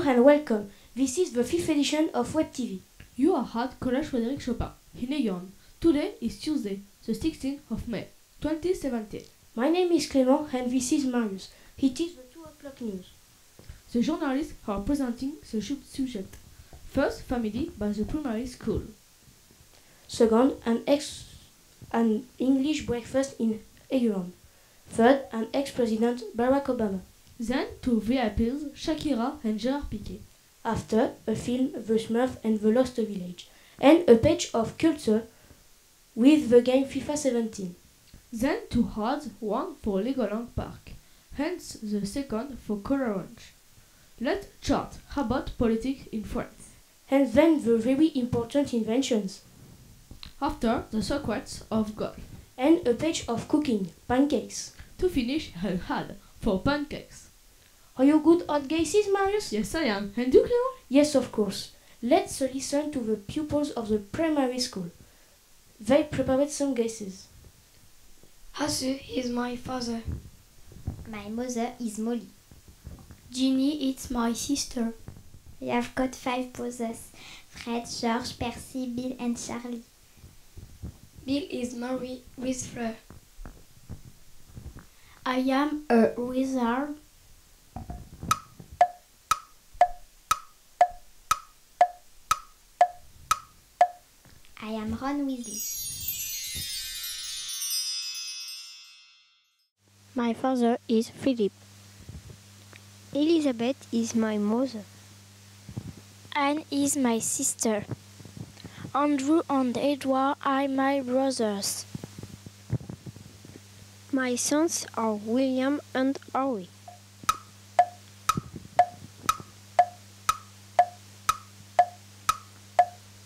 and welcome. This is the 5th edition of Web TV. You are at Collège Frédéric Chopin in Lyon. Today is Tuesday, the 16th of May, 2017. My name is Clément and this is Marius. It is the 2 o'clock news. The journalists are presenting the subject. First, family by the primary school. Second, an English breakfast in Iran. Third, an ex-president Barack Obama. Then, two VIPs, Shakira and Gerard Piqué. After, a film, The Smurf and the Lost Village. And a page of culture with the game FIFA 17. Then two ads, one for Legoland Park, hence the second for Color Orange. Let's chat about politics in France. And then the very important inventions. After, the secrets of golf. And a page of cooking, pancakes. To finish, an ad for pancakes. Are you good at guesses, Marius? Yes, I am. And you, Clément? Yes, of course. Let's listen to the pupils of the primary school. They prepared some guesses. Hasu is my father. My mother is Molly. Ginny is my sister. We have got 5 brothers: Fred, George, Percy, Bill and Charlie. Bill is married with Fleur. I am a wizard. I am Ron Weasley. My father is Philip. Elizabeth is my mother. Anne is my sister. Andrew and Edward are my brothers. My sons are William and Harry.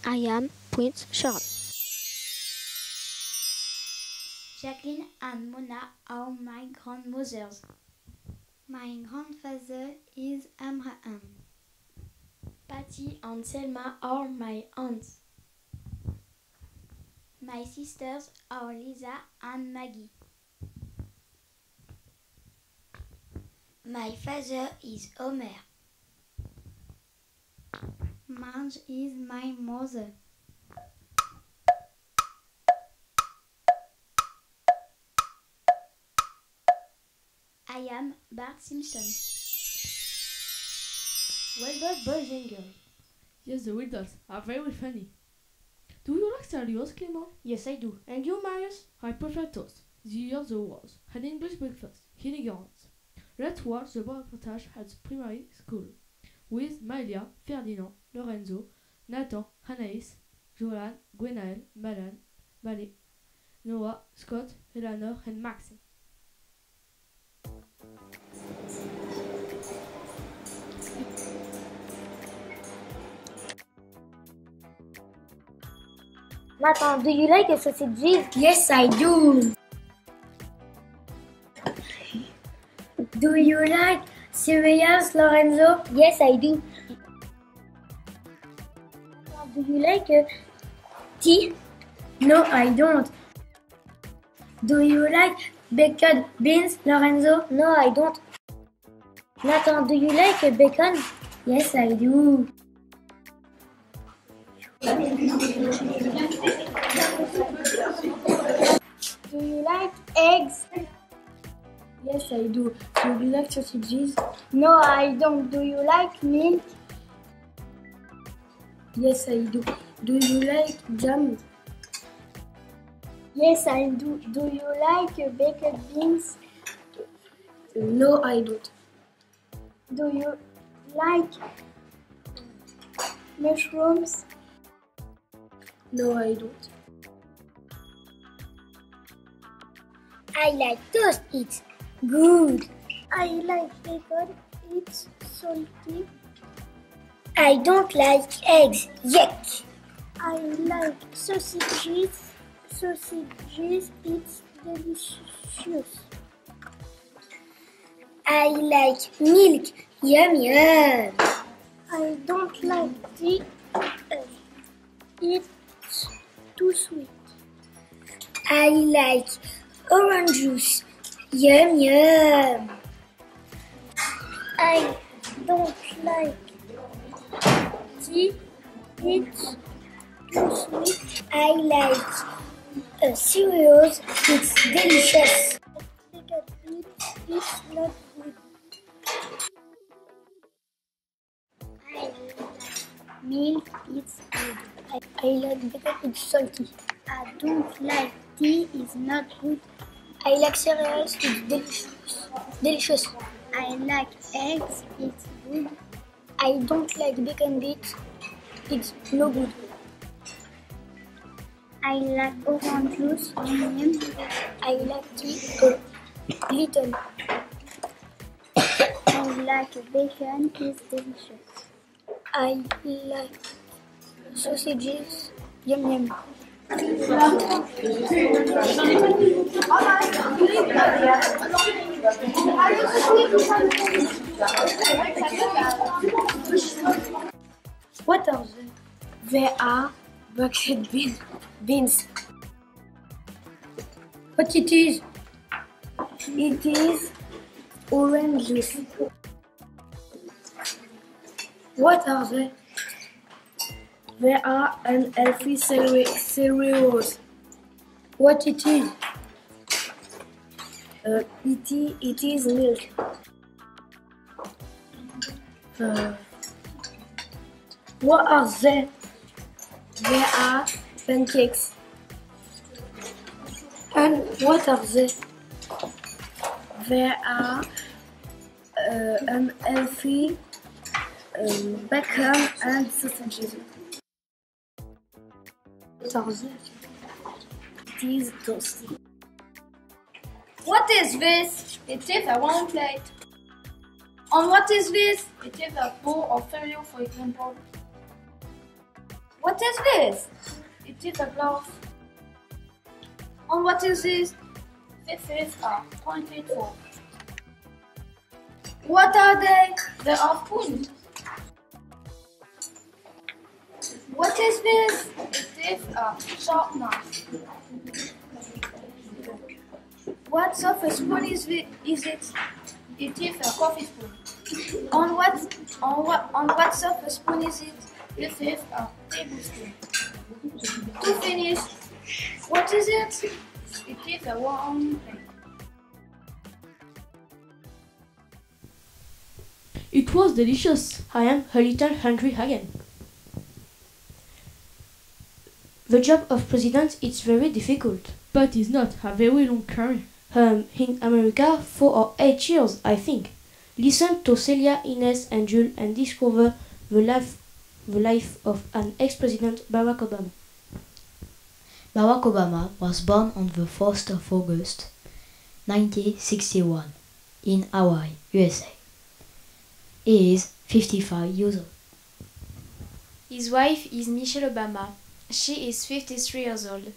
I am Prince Charles. Jacqueline and Mona are my grandmothers. My grandfather is Abraham. Patty and Selma are my aunts. My sisters are Lisa and Maggie. My father is Homer. Marge is my mother. I am Bart Simpson. Well done, boys and girls. Yes, the riddles are very funny. Do you like cereals, Clément? Yes, I do. And you, Marius? I prefer toast, the year the wars, an English breakfast, Hilligans. Let's watch the reportage at the primary school with Malia, Ferdinand, Lorenzo, Nathan, Anaïs, Joanne, Gwenaël, Malan, Balé, Noah, Scott, Eleanor and Maxime. Nathan, do you like sausages? Yes, I do. Do you like cereals, Lorenzo? Yes, I do. Do you like Tea? No, I don't. Do you like baked beans, Lorenzo? No, I don't. Nathan, do you like bacon? Yes, I do. Do you like eggs? Yes, I do. Do you like sausages? No, I don't. Do you like milk? Yes, I do. Do you like jam? Yes, I do. Do you like baked beans? No, I don't. Do you like mushrooms? No, I don't. I like toast. It's good. I like bacon. It's salty. I don't like eggs. Yuck. I like sausages. Sausages. It's delicious. I like milk. Yum yum. I don't like tea. It's too sweet. I like orange juice. Yum yum. I don't like tea. It's too sweet. I like cereals. It's delicious. It's not good. I like milk. It's good. I like butter. It's salty. I don't like tea. It's not good. I like cereals. It's delicious. I like eggs. It's good. I don't like bacon bits. It's no good. I like orange juice. I like tea a little. I like bacon. It's delicious. I like sausages. Yum yum. What are they? They are bucket beans. What it is? It is orange juice. What are they? They are unhealthy cereals. What it is? It is milk. What are they? They are pancakes. And what are they? They are unhealthy bacon and sausages. What are they? It is toast. What is this? It is a round plate. And what is this? It is a bowl of cereal, for example. What is this? It is a glass. And what is this? This is a pointed fork. What are they? They are spoons. What is this? It is a sharp knife. What sort of spoon is it? It is a coffee spoon. On what sort of spoon is it? This is a tablespoon. To finish, what is it? It is a warm plate. It was delicious. I am a little hungry again. The job of president is very difficult. But it's not a very long career. In America, 4 or 8 years, I think. Listen to Celia, Ines, and Jules and discover the life of an ex-president, Barack Obama. Barack Obama was born on the 1st of August 1961 in Hawaii, USA. He is 55 years old. His wife is Michelle Obama. She is 53 years old.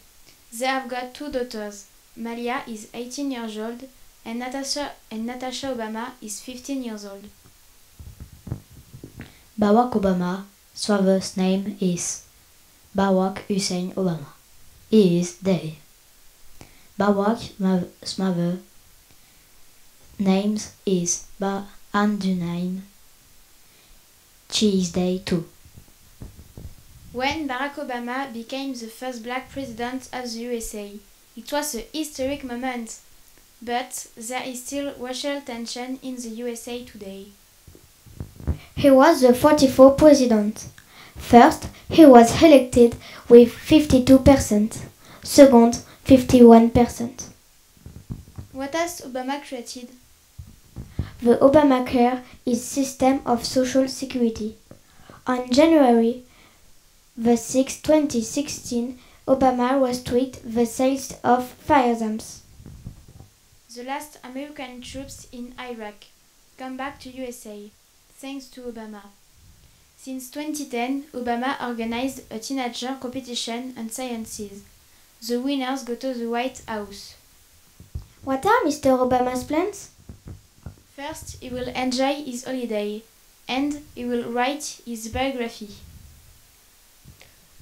They have got 2 daughters. Malia is 18 years old and Natasha Obama is 15 years old. Barack Obama's father's name is Barack Hussein Obama. He is dead. Barack's mother's name is Andunaim. She is dead too. When Barack Obama became the first black president of the USA, it was a historic moment, but there is still racial tension in the USA today. He was the 44th president. First, he was elected with 52%. Second, 51%. What has Obama created? The Obamacare is a system of social security. On January the 6th, 2016, Obama restricted the sales of firearms. The last American troops in Iraq come back to USA, thanks to Obama. Since 2010, Obama organized a teenager competition on sciences. The winners go to the White House. What are Mr. Obama's plans? First, he will enjoy his holiday, and he will write his biography.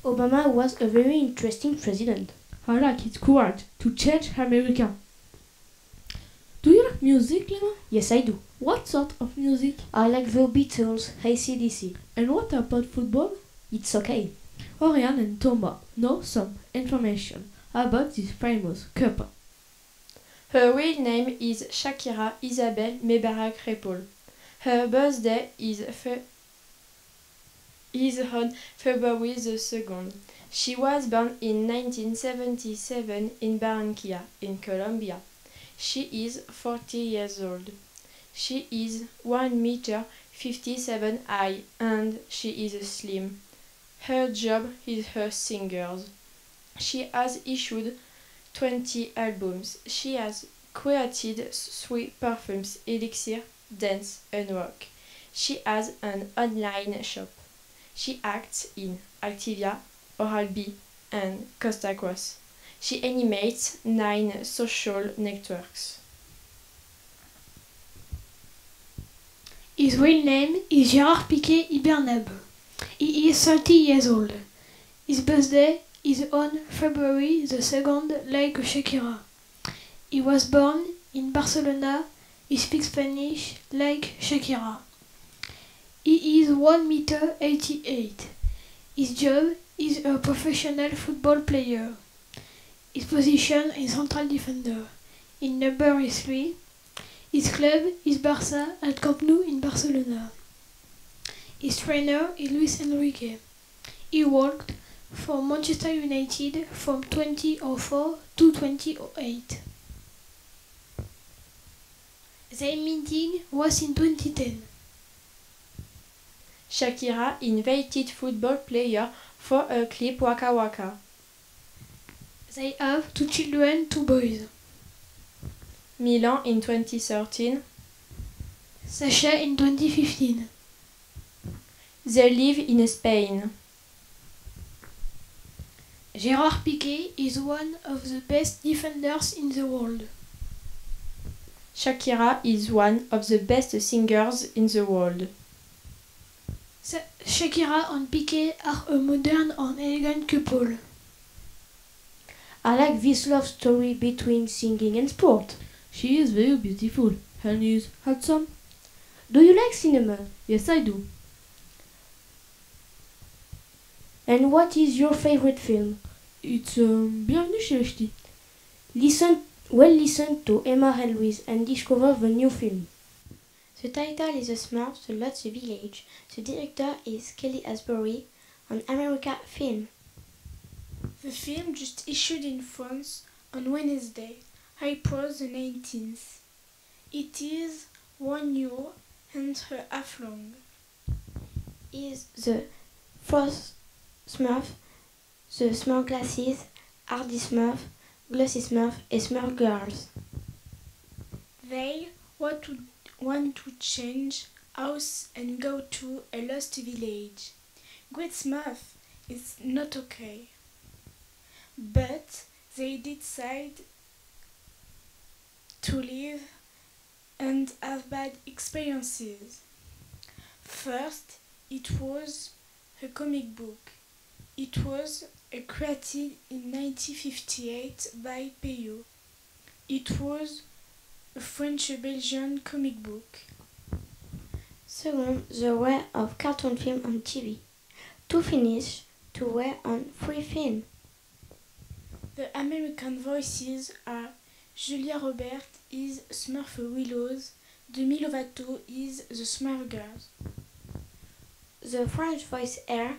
Obama was a very interesting president. I like his courage to change America. Do you like like music, Clément? Yes, I do. What sort of music? I like the Beatles, AC/DC. And what about football? It's okay. Oriane and Thomas know some information about this famous couple. Her real name is Shakira Isabelle Mebarak Ripoll. Her birthday is on February the 2nd. She was born in 1977 in Barranquilla, in Colombia. She is 40 years old. She is 1 meter 57 high and she is slim. Her job is her singer. She has issued 20 albums. She has created 3 perfumes: Elixir, Dance and Rock. She has an online shop. She acts in Activia, Oral-B and Costa Cross. She animates 9 social networks. His real name is Gérard Piqué Ibernab. He is 30 years old. His birthday is on February the 2nd, like Shakira. He was born in Barcelona. He speaks Spanish like Shakira. He is 1 meter 88. His job is a professional football player. His position is central defender. His number is 3. His club is Barça at Camp Nou in Barcelona. His trainer is Luis Enrique. He worked for Manchester United from 2004 to 2008. Their meeting was in 2010. Shakira invited football player for a clip Waka Waka. They have 2 children, 2 boys. Milan in 2013. Sasha in 2015. They live in Spain. Gérard Piqué is one of the best defenders in the world. Shakira is one of the best singers in the world. Shakira and Piqué are a modern and elegant couple. I like this love story between singing and sport. She is very beautiful and is handsome. Do you like cinema? Yes, I do. And what is your favorite film? It's Bienvenue chez les Ch'tis. Listen to Emma and Louise and discover the new film. The title is The Smurfs, The Lost Village. The director is Kelly Asbury, an American film. The film just issued in France on Wednesday, April the 19th. It is 1.5 long. Is the first Smurf, the Smurf Glasses, Hardy Smurf, Glossy Smurf, and Smurf Girls. They want to change house and go to a lost village. Great Smurf is not okay. But they decide to live and have bad experiences. First, it was a comic book. It was created in 1958 by Peyo. It was a French-Belgian comic book. Second, the way of cartoon film on TV. To finish, to way on free film. The American voices are Julia Roberts is Smurf Willows, Demi Lovato is the Smurf Girls. The French voice are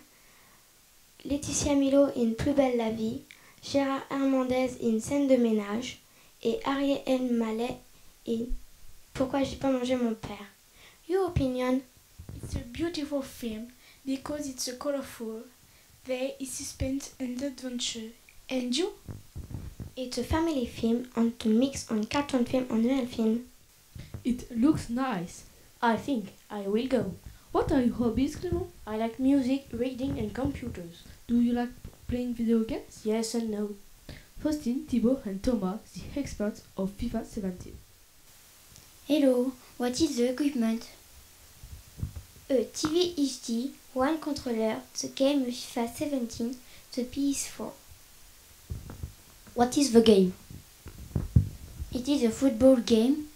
Laetitia Milo in Plus belle la vie, Gérard Hernandez in Scène de ménage et Ariel Mallet in Pourquoi j'ai pas mangé mon père. Your opinion? It's a beautiful film because it's colorful. There is suspense and adventure. And you? It's a family film and to mix on cartoon film and real film. It looks nice. I think I will go. What are your hobbies, Clément? I like music, reading and computers. Do you like playing video games? Yes and no. Faustine, Thibaut and Thomas, the experts of FIFA 17. Hello, what is the equipment? A TV HD, one controller, the game FIFA 17, the PS4. What is the game? It is a football game.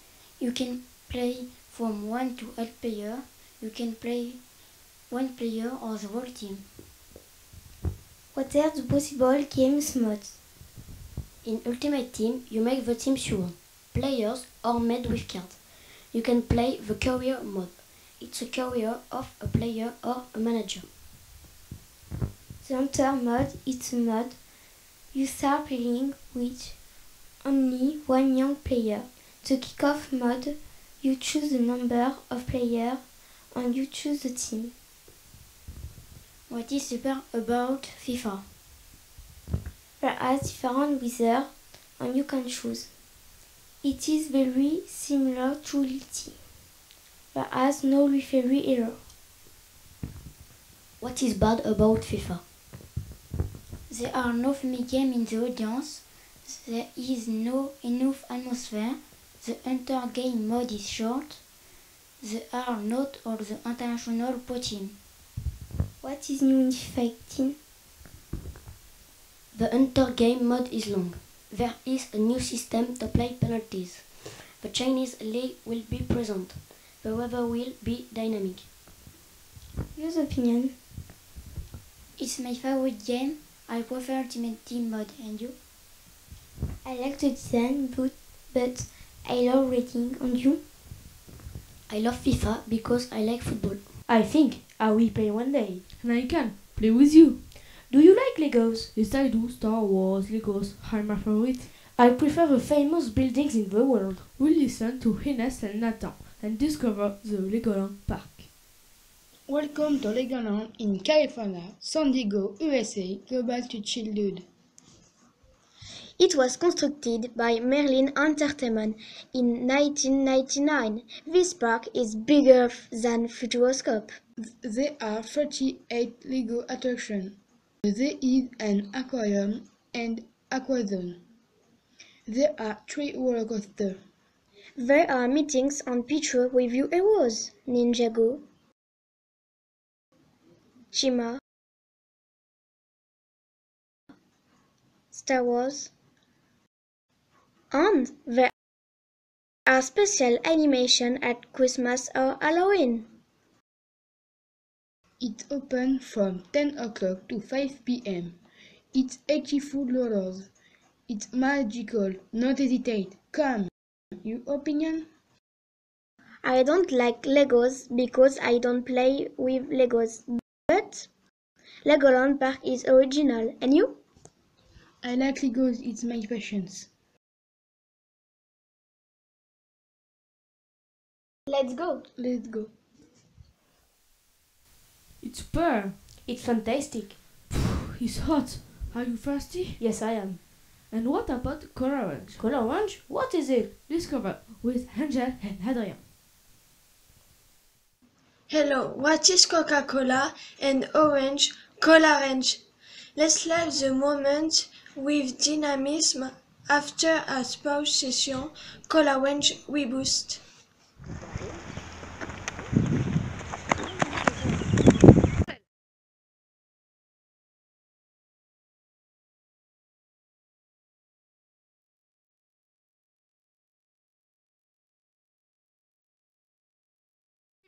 You can play from 1 to 8 players. You can play 1 player or the whole team. What are the possible games modes? In Ultimate Team, you make the teams you want. Players are made with cards. You can play the career mode. It's a career of a player or a manager. The Hunter mode is a mode you start playing with only one young player. The Kickoff mode, you choose the number of players and you choose the team. What is super about FIFA? There are different wizards and you can choose. It is very similar to Ulti. There is no referee error. What is bad about FIFA? There are no funny games in the audience. There is no enough atmosphere. The Hunter game mode is short. There are not all the international poaching. What is new in FIFA 18? The Hunter game mode is long. There is a new system to play penalties. The Chinese league will be present. The weather will be dynamic. Your opinion? It's my favorite game. I prefer Ultimate Team mode, and you? I like the design, but I love rating, and you? I love FIFA because I like football. I think I will play one day. And I can play with you. Do you like Legos? Yes, I do. Star Wars, Legos are my favorite. I prefer the famous buildings in the world. We'll listen to Ines and Nathan and discover the Legoland Park. Welcome to Legoland in California, San Diego, USA. Go back to childhood. It was constructed by Merlin Entertainment in 1999. This park is bigger than Futuroscope. There are 38 Lego attractions. There is an aquarium and aquazone. There are 3 roller coasters. There are meetings and pictures with your heroes. Ninjago, Chima, Star Wars, and there are special animation at Christmas or Halloween. It's open from 10 o'clock to 5 p.m. It's $84. It's magical. Not hesitate. Come. Your opinion? I don't like Legos because I don't play with Legos. But Legoland Park is original. And you? I like Legos. It's my passion. Let's go. Let's go. It's super. It's fantastic. It's hot. Are you thirsty? Yes, I am. And what about Color Orange? Color Orange? What is it? Discover with Angel and Adrien. Hello, what is Coca-Cola and Orange? Colorange. Let's live the moment with dynamism. After a sports session, Colorange we boost.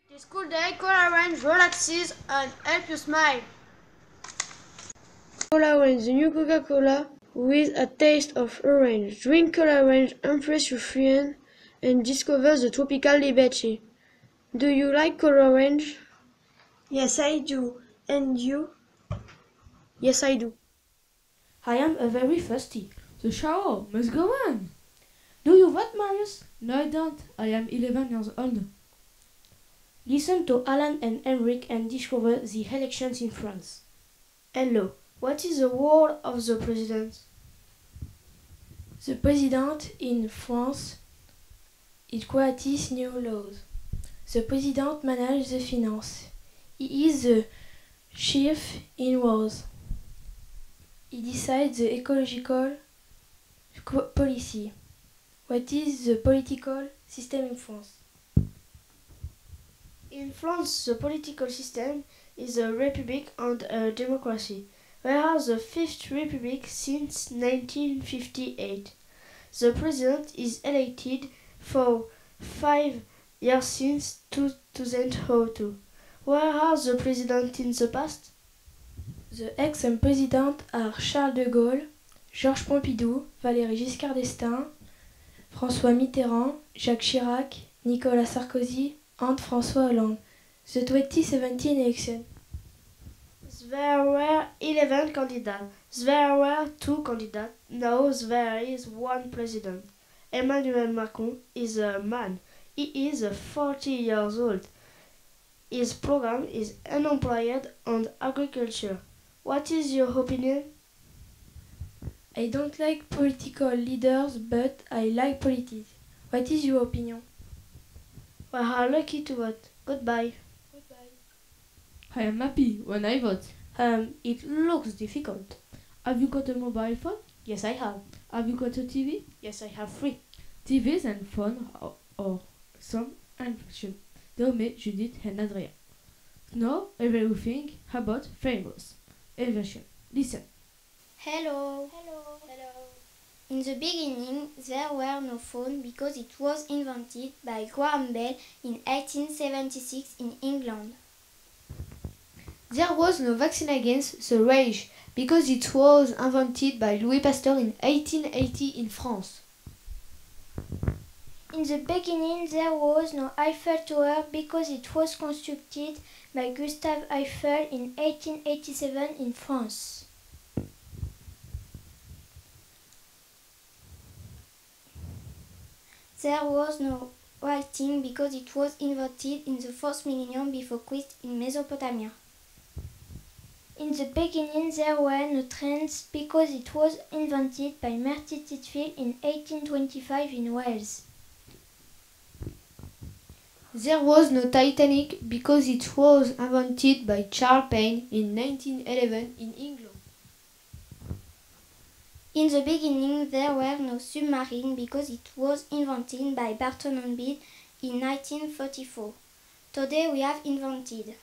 This cool day, Colorange relaxes and helps you smile. Colorange, the new Coca-Cola with a taste of orange. Drink Colorange, impress your friend, and discover the tropical liberty. Do you like Colorange? Yes, I do. And you? Yes, I do. I am very thirsty. The shower must go on. Do you vote, Marius? No, I don't. I am 11 years old. Listen to Alan and Emric and discover the elections in France. Hello. What is the role of the president? The president in France it creates new laws. The president manages the finance. He is the chief in wars. He decides the ecological policy. What is the political system in France? In France, the political system is a republic and a democracy. Whereas the Fifth Republic since 1958. The president is elected for 5 years since 2002. Where are the presidents in the past? The ex-presidents are Charles de Gaulle, Georges Pompidou, Valéry Giscard d'Estaing, François Mitterrand, Jacques Chirac, Nicolas Sarkozy, and François Hollande. The 2017 election. There were 11 candidates. There were 2 candidates. Now there is one president. Emmanuel Macron is a man. He is 40 years old. His program is unemployed and agriculture. What is your opinion? I don't like political leaders, but I like politics. What is your opinion? We are lucky to vote. Goodbye. I am happy when I vote. It looks difficult. Have you got a mobile phone? Yes, I have. Have you got a TV? Yes, I have 3. TVs and phone are some invention. Naomi, Judith, and Adrien. Know everything about famous invention. Listen. Hello. In the beginning, there were no phones because it was invented by Graham Bell in 1876 in England. There was no vaccine against the rage because it was invented by Louis Pasteur in 1880 in France. In the beginning, there was no Eiffel Tower because it was constructed by Gustave Eiffel in 1887 in France. There was no writing because it was invented in the 4th millennium before Christ in Mesopotamia. In the beginning, there were no trains because it was invented by Martin Titfield in 1825 in Wales. There was no Titanic because it was invented by Charles Payne in 1911 in England. In the beginning, there were no submarines because it was invented by Barton Bean in 1944. Today we have invented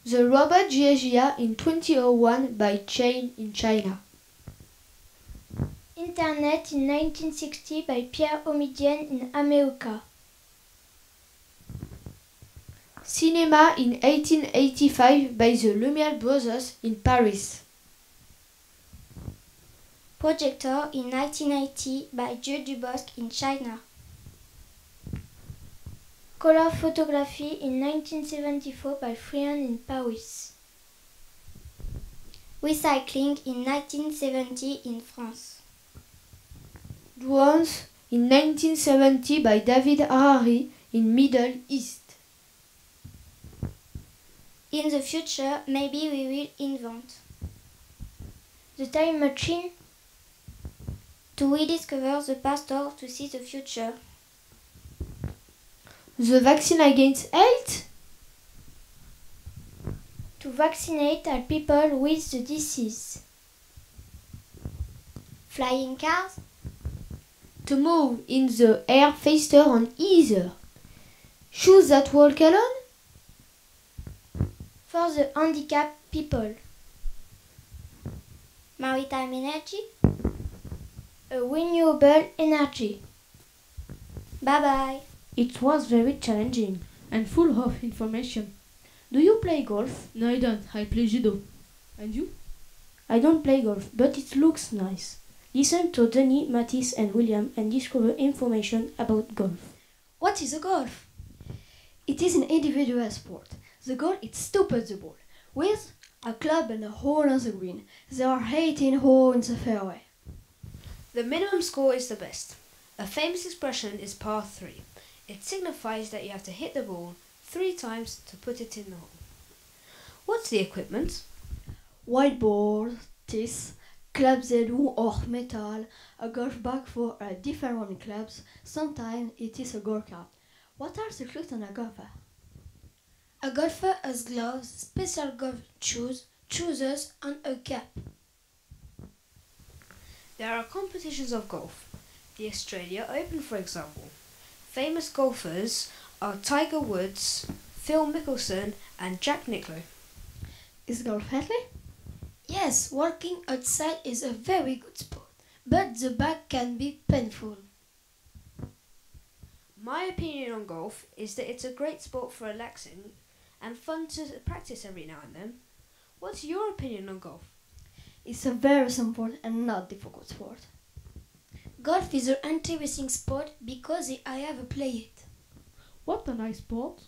the robot Gia in 2001 by Chain in China. Internet in 1960 by Pierre Omidyar in America. Cinema in 1885 by the Lumière Brothers in Paris. Projector in 1980 by Jules Dubosc in China. Color photography in 1974 by Friand in Paris. Recycling in 1970 in France. Drones in 1970 by David Harari in Middle East. In the future, maybe we will invent the time machine to rediscover the past or to see the future. The vaccine against AIDS? To vaccinate all people with the disease. Flying cars? To move in the air faster and easier. Shoes that walk alone? For the handicapped people. Maritime energy? A renewable energy. Bye bye. It was very challenging and full of information. Do you play golf? No, I don't. I play judo. And you? I don't play golf, but it looks nice. Listen to Denis, Mathis and William and discover information about golf. What is a golf? It is an individual sport. The goal is to put the ball with a club and a hole on the green. There are 18 holes in the fairway. The minimum score is the best. A famous expression is par 3. It signifies that you have to hit the ball 3 times to put it in the hole. What's the equipment? White ball, tees, clubs head or metal, a golf bag for different clubs. Sometimes it is a golf cart. What are the clues on a golfer? A golfer has gloves, special golf shoes, trousers and a cap. There are competitions of golf. The Australia Open, for example. Famous golfers are Tiger Woods, Phil Mickelson and Jack Nicklaus. Is golf healthy? Yes, walking outside is a very good sport, but the back can be painful. My opinion on golf is that it's a great sport for relaxing and fun to practice every now and then. What's your opinion on golf? It's a very simple and not difficult sport. Golf is an interesting sport because I have played it. What a nice sport!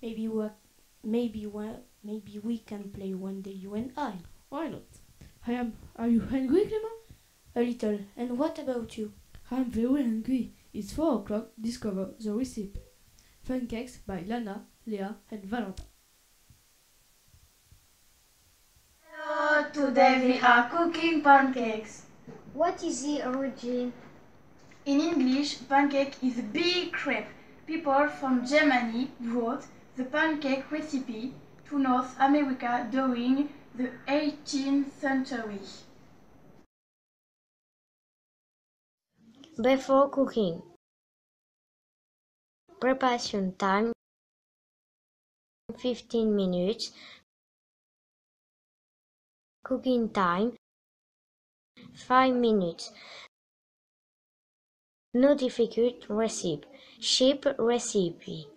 Maybe we can play one day, you and I. Why not? Are you hungry, Clement? A little. And what about you? I'm very hungry. It's 4 o'clock. Discover the recipe. Pancakes by Lana, Leah, and Valentin. Hello, today we are cooking pancakes. What is the origin? In English, pancake is a big crepe. People from Germany brought the pancake recipe to North America during the 18th century. Before cooking. Preparation time 15 minutes. Cooking time 5 minutes. No difficult recipe. Cheap recipe.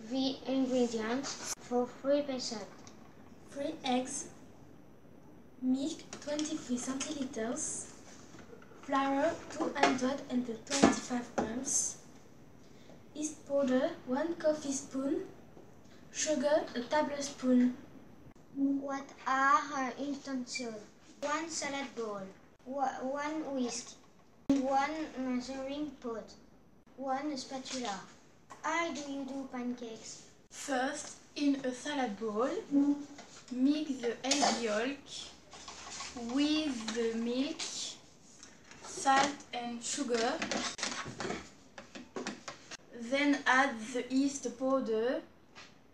The ingredients for 3 persons. 3 eggs, milk 23 centiliters, flour 225 grams, yeast powder 1 coffee spoon, sugar a tablespoon. What are her utensils? 1 salad bowl, 1 whisk, 1 measuring pot, 1 spatula. How do you do pancakes? First, in a salad bowl, mix the egg yolk with the milk, salt and sugar. Then add the yeast powder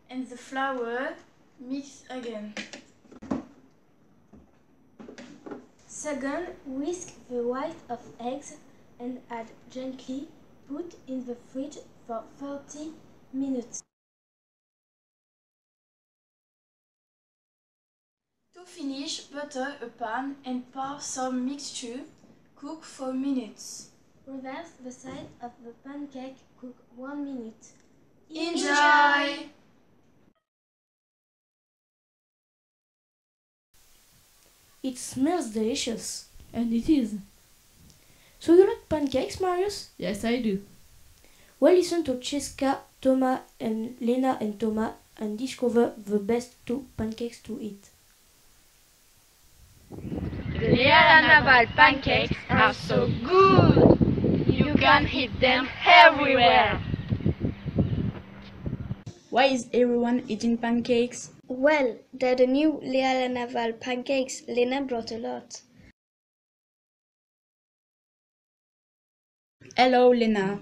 and the flour. Mix again. Second, whisk the white of eggs and add gently. Put in the fridge for 30 minutes. To finish, butter a pan and pour some mixture. Cook 4 minutes. Reverse the side of the pancake. Cook 1 minute. Enjoy! It smells delicious. And it is. So you like pancakes, Marius? Yes, I do. Well, listen to Cheska, Thomas, and Lena and Thomas and discover the best 2 pancakes to eat. The Leah Naval pancakes are so good! You can eat them everywhere! Why is everyone eating pancakes? Well, they're the new Leah Naval pancakes. Lena brought a lot. Hello, Lena.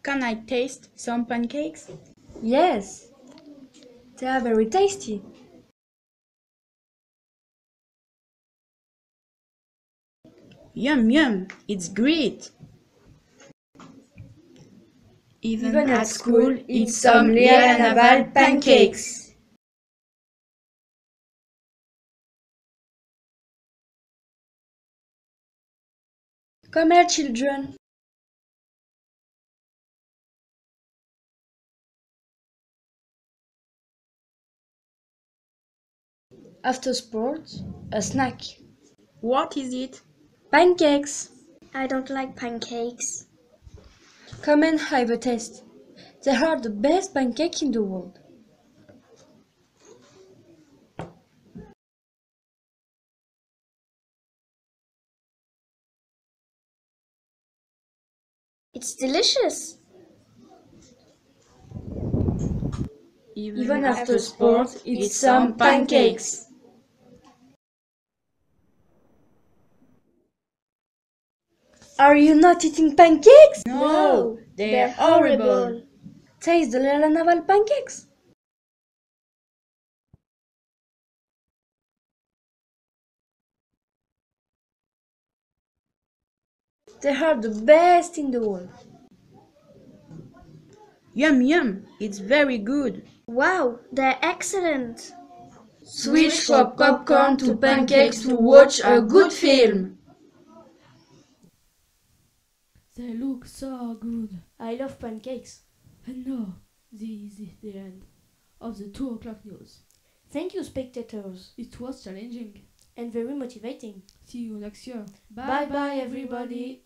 Can I taste some pancakes? Yes, they are very tasty. Yum yum, it's great. Even at school, eat some Leah Naval pancakes. Come here, children. After sport, a snack. What is it? Pancakes. I don't like pancakes. Come and have a taste. They are the best pancakes in the world. It's delicious. Even after sport, eat some pancakes. Are you not eating pancakes? No, they're horrible. Taste the Leah Naval pancakes. They are the best in the world. Yum yum, it's very good. Wow, they're excellent. Switch from popcorn to pancakes to watch a good film. They look so good. I love pancakes. And now, this is the end of the 2 o'clock news. Thank you, spectators. It was challenging. And very motivating. See you next year. Bye bye, everybody.